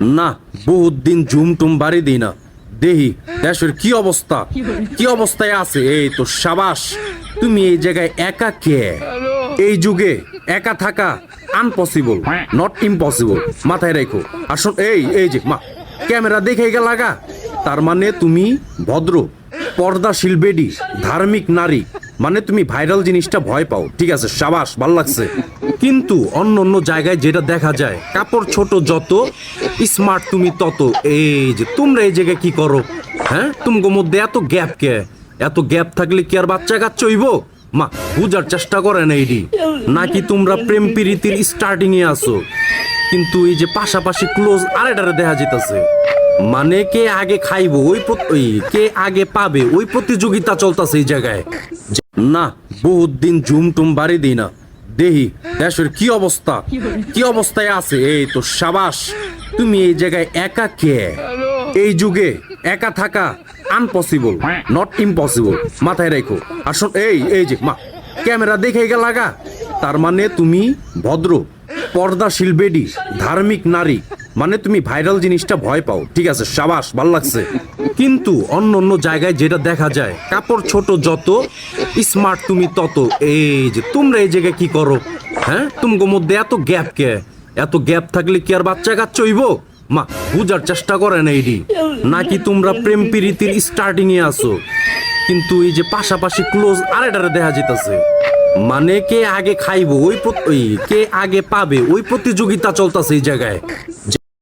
না, বহুত দিন ঝুম টুম বাড়ি দিই না। দেহি দেশের কি অবস্থা, কি অবস্থায় আছে। এই তো সাবাস, তুমি এই জায়গায় একা কে? এই যুগে একা থাকা আনপসিবল, নট ইম্পসিবল, মাথায় রেখো। আসল এই এই যে মা ক্যামেরা দেখে লাগা, তার মানে তুমি ভদ্র, পর্দাশীল বেডি, ধার্মিক নারী, মানে তুমি ভাইরাল জিনিসটা ভয় পাও। ঠিক আছে, সাবাস, ভাল লাগছে। কিন্তু অন্য অন্য জায়গায় যেটা দেখা যায়, কাপড় ছোট যত, স্মার্ট তুমি তত। এই যে তোমরা এই জায়গায় কি করো? হ্যাঁ, তুমগো মধ্যে এত গ্যাপ কে? এত গ্যাপ থাকলে কি আর বাচ্চা কাচ্চা হইব? মা বুঝার চেষ্টা করেন এইডি, নাকি তোমরা প্রেম প্রীতির স্টার্টিং এ আছো? কিন্তু এই যে পাশাপাশি ক্লোজ আরেকটারে দেখা যেতেছে, মানে কে আগে খাইবো ওই কে আগে পাবে ওই প্রতিযোগিতা চলতেছে এই জায়গায়। না, বহুত দিন ঝুম টুম বাড়ি দিই না। দেহি দেশের কি অবস্থা, কি অবস্থায় আছে। এই তো সাবাস, তুমি এই জায়গায় একা কে? এই যুগে একা থাকা আনপসিবল, নট ইম্পসিবল, মাথায় রেখো। আসল এই এই যে মা ক্যামেরা দেখে লাগা, তার মানে তুমি ভদ্র, পর্দাশীল বেডি, ধার্মিক নারী, মানে তুমি ভাইরাল জিনিসটা ভয় পাও। ঠিক আছে, সাবাস, ভাল লাগছে। কিন্তু অন্য অন্য জায়গায় যেটা দেখা যায়, কাপড় ছোট যত, স্মার্ট তুমি তত। এই যে তোমরা এই জায়গায় কি করো? হ্যাঁ, তুমগো মধ্যে এত গ্যাপ কে? এত গ্যাপ থাকলে কি আর বাচ্চা কাচ্চা হইব? মা বুঝার চেষ্টা করেন এইডি, নাকি তোমরা প্রেম প্রীতির স্টার্টিং এ আছো? কিন্তু এই যে পাশাপাশি ক্লোজ আরেকটারে দেখা যেতেছে, মানে কে আগে খাইবো ওই কে আগে পাবে ওই প্রতিযোগিতা চলতেছে এই জায়গায়।